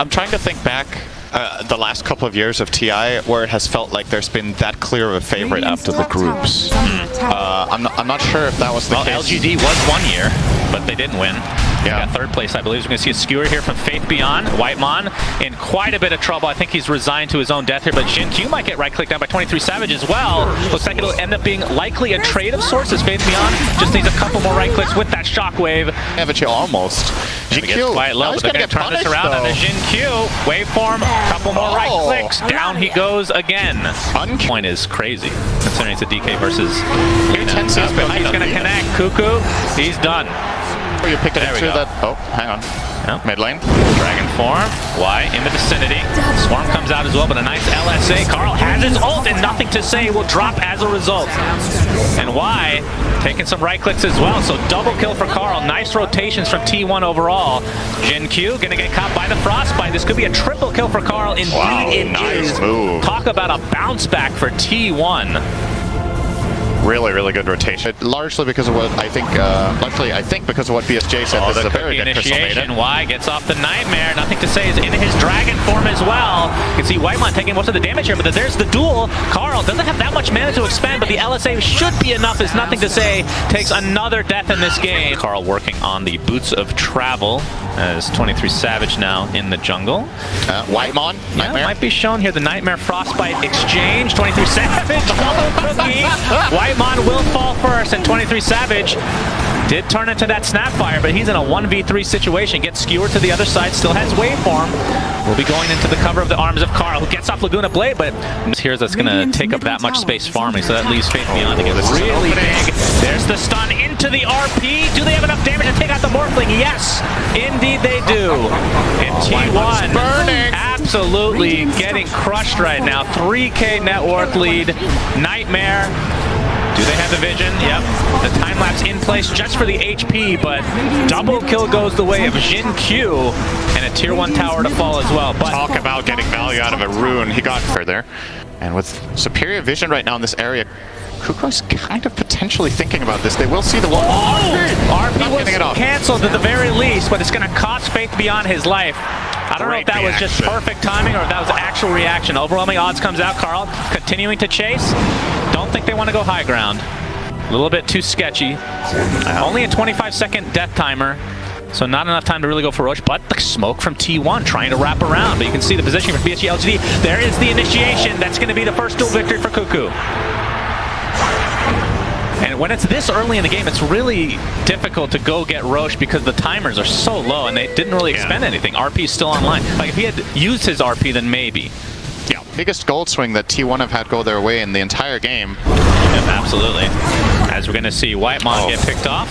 I'm trying to think back the last couple of years of TI where it has felt like there's been that clear of a favorite after the groups. I'm not sure if that was the case. LGD was 1 year, but they didn't win. Yeah. Got third place, I believe. We're going to see a skewer here from Faith Beyond. Whitemon in quite a bit of trouble. I think he's resigned to his own death here, but Jin-Q might get right-clicked down by 23 Savage as well. Looks like it'll end up being likely a trade of sorts as Faith Beyond just needs a couple more right-clicks with that shockwave. Savage almost. Jin-Q quite low, but they're going to turn this around, and then Jin-Q, waveform, couple more right-clicks. Down he goes again. Point is crazy, considering it's a DK versus TI10. He's going to connect. Cuckoo, he's done. You picked it into that. Oh, hang on. Yep. Mid lane. Dragon form. Y in the vicinity. Swarm comes out as well, but a nice LSA. Carl has his ult and nothing to say will drop as a result. And Y taking some right clicks as well. So double kill for Carl. Nice rotations from T1 overall. Jin-Q gonna get caught by the frostbite. This could be a triple kill for Carl. Indeed, wow, it nice is. Move. Talk about a bounce back for T1. Really, really good rotation. Largely because of what I think, because of what BSJ said. This is a very good initiation. Y gets off the Nightmare. Nothing to say is in his Dragon form as well. You can see Whitemon taking most of the damage here, but there's the duel. Carl doesn't have that much mana to expend, but the LSA should be enough. There's nothing to say. Takes another death in this game. Carl working on the boots of travel as 23 Savage now in the jungle. Whitemon, Nightmare. Yeah, might be shown here. The Nightmare Frostbite exchange. 23 Savage, double cookie. Whitemon will fall first, and 23 Savage did turn into that Snapfire, but he's in a 1v3 situation. Gets skewered to the other side, still has waveform. Will be going into the cover of the arms of Carl, who gets off Laguna Blade, but here's that's going to take up that much space farming, so that leaves Faith Beyond to get really big. There's the stun into the RP. Do they have enough damage to take out the Morphling? Yes, indeed they do. And T1 burning. Absolutely getting crushed right now. 3K net worth lead. Nightmare. Do they have the vision? Yep. The time-lapse in place just for the HP, but double kill goes the way of Jin-Q, and a tier 1 tower to fall as well. But talk about getting value out of a rune. He got further. And with superior vision right now in this area, Kuko's kind of potentially thinking about this. They will see the wall. RP was canceled at the very least, but it's going to cost Faith Beyond his life. I don't know if that was just perfect timing or if that was actual reaction. Overwhelming odds comes out. Carl continuing to chase. Don't think they want to go high ground. A little bit too sketchy. Only a 25-second death timer, so not enough time to really go for Roche, but the smoke from T1 trying to wrap around. But you can see the positioning for PSG.LGD. There is the initiation. That's going to be the first duel victory for Cuckoo. And when it's this early in the game, it's really difficult to go get Roche because the timers are so low and they didn't really expend anything. RP is still online. Like, if he had used his RP, then maybe. Yeah, biggest gold swing that T1 have had go their way in the entire game. Yep, absolutely. As we're going to see Whitemon get picked off.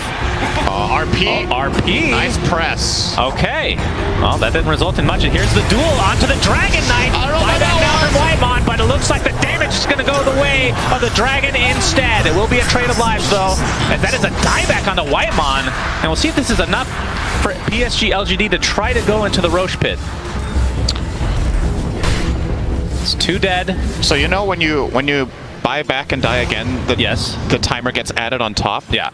RP. RP. Nice press. Okay. Well, that didn't result in much. And here's the duel onto the Dragon Knight. By that now from Whitemon, but it looks like the damage is going to go the way of the Dragon instead. It will be a trade of lives, though, as that is a dieback on the Whitemon. And we'll see if this is enough for PSG.LGD to try to go into the Roche pit. It's 2 dead. So you know when you buy back and die again, the timer gets added on top? Yeah.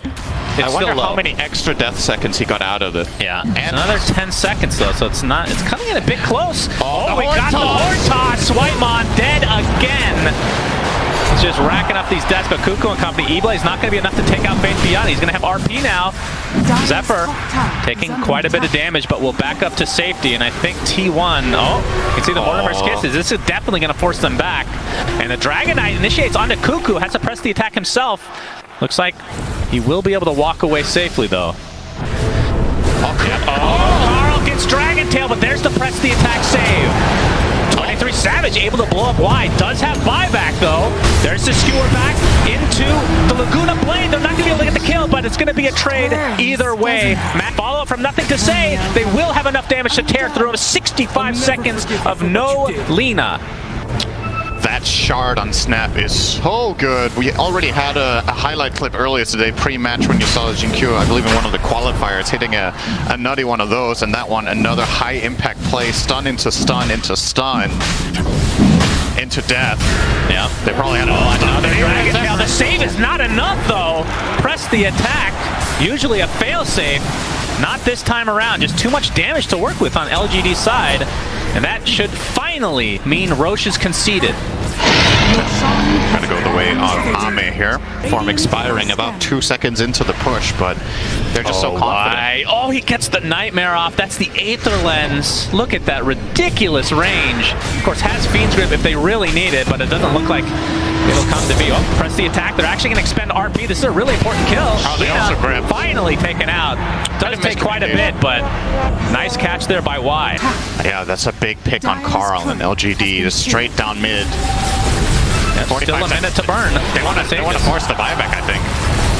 I wonder how many extra death seconds he got out of it. Yeah. And another 10 seconds though, so it's coming in a bit close. Oh, we got the horn toss. Whitemon dead again. He's just racking up these deaths, but Cuckoo and company, E-Blade's not going to be enough to take out Faith Beyond. He's going to have RP now. Zephyr taking quite a bit of damage, but will back up to safety. And I think T1, you can see the Mortimer's Kisses. This is definitely going to force them back. And the Dragon Knight initiates onto Cuckoo, has to press the attack himself. Looks like he will be able to walk away safely, though. Carl gets Dragon Tail, but there's the press the attack save. 23 Savage able to blow up Y. Does have buyback, though. There's the skewer back into the Laguna Blade. They're not going to be able to get the kill, but it's going to be a trade either way. Matt, follow up from nothing to say. They will have enough damage to tear through him. 65 seconds of no Lina. That shard on Snap is so good. We already had a highlight clip earlier today, pre-match, when you saw Jin-Q, I believe in one of the qualifiers, hitting a nutty one of those, and that one, another high-impact play, stun into stun into stun. Into death. Yeah. They probably had another Dragon Tail. The save is not enough, though. Press the attack. Usually a fail-safe. Not this time around. Just too much damage to work with on LGD's side. And that should finally mean Roche is conceded. Gonna go the way of Ame here. Form expiring about 2 seconds into the push, but they're just so confident. Oh, he gets the Nightmare off. That's the Aether Lens. Look at that ridiculous range. Of course, has Fiend's Grip if they really need it, but it doesn't look like it'll come to be. Oh, press the attack. They're actually going to expend RP. This is a really important kill. Oh, they also grab. Finally taken out. Does take quite a bit, but nice catch there by Y. Yeah, that's a big pick on Carl and LGD. Just straight down mid. That's still a minute to burn. They want to force the buyback, I think.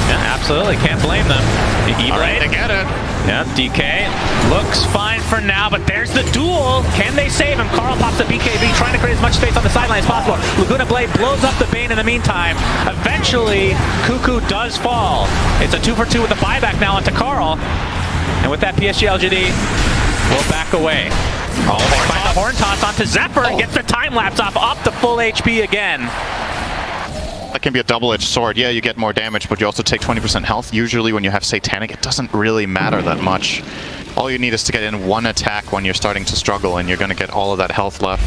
Yeah, absolutely. Can't blame them. The E-Blade. They get it. Yeah, DK looks fine for now, but there's the duel. Can they save him? Carl pops the BKB, trying to create as much space on the sideline as possible. Laguna Blade blows up the Bane in the meantime. Eventually, Cuckoo does fall. It's a 2-for-2 with the buyback now onto Carl. And with that, PSG.LGD will back away. Oh, they find the horn toss onto Zephyr and gets the time lapse off up to full HP again. That can be a double-edged sword. Yeah, you get more damage, but you also take 20% health. Usually when you have Satanic, it doesn't really matter that much. All you need is to get in one attack when you're starting to struggle, and you're going to get all of that health back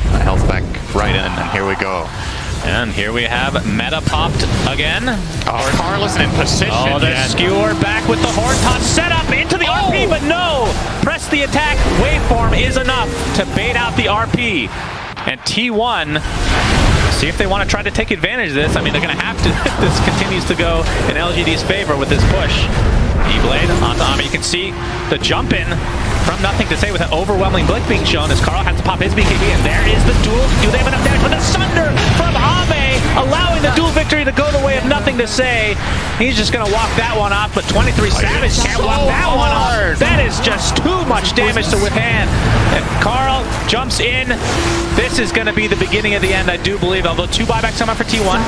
right in, and here we go. And here we have meta popped again. Oh, Carl isn't in position the skewer back with the horn toss set up into the RP, but no! Press the attack waveform is enough to bait out the RP. And T1, see if they want to try to take advantage of this. I mean, they're going to have to if this continues to go in LGD's favor with this push. E-Blade onto Ame. You can see the jump in from nothing to say with an overwhelming blink being shown as Carl has to pop his BKB, and there is the duel. Do they have enough damage? But the Sunder from Ame, allowing the duel victory to go the way of nothing to say. He's just going to walk that one off, but 23 Savage can't walk that one off. That is just too much damage to withstand. And Carl jumps in. This is going to be the beginning of the end, I do believe, although 2 buybacks come up for T1.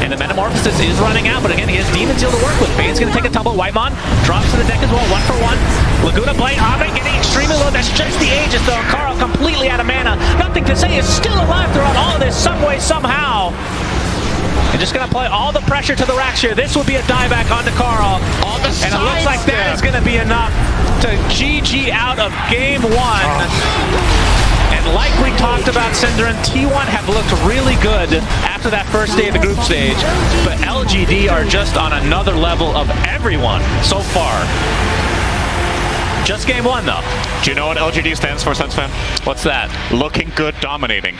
And the Metamorphosis is running out, but again, he has Demon Seal to work with. Bane's going to take a tumble. Whitemon drops to the deck as well, 1-for-1. Laguna Blade, Ame getting extremely low. That's just the Aegis, though. Carl completely out of mana. Nothing to say, is still alive throughout all of this, some way, somehow. And just going to play all the pressure to the racks here. This will be a dieback onto Carl. And it looks like that is going to be enough to GG out of game 1. And like we talked about, Synderen, T1 have looked really good after that first day of the group stage, but LGD are just on another level of everyone so far. Just game 1, though. Do you know what LGD stands for, Sens fan? What's that? Looking good, dominating.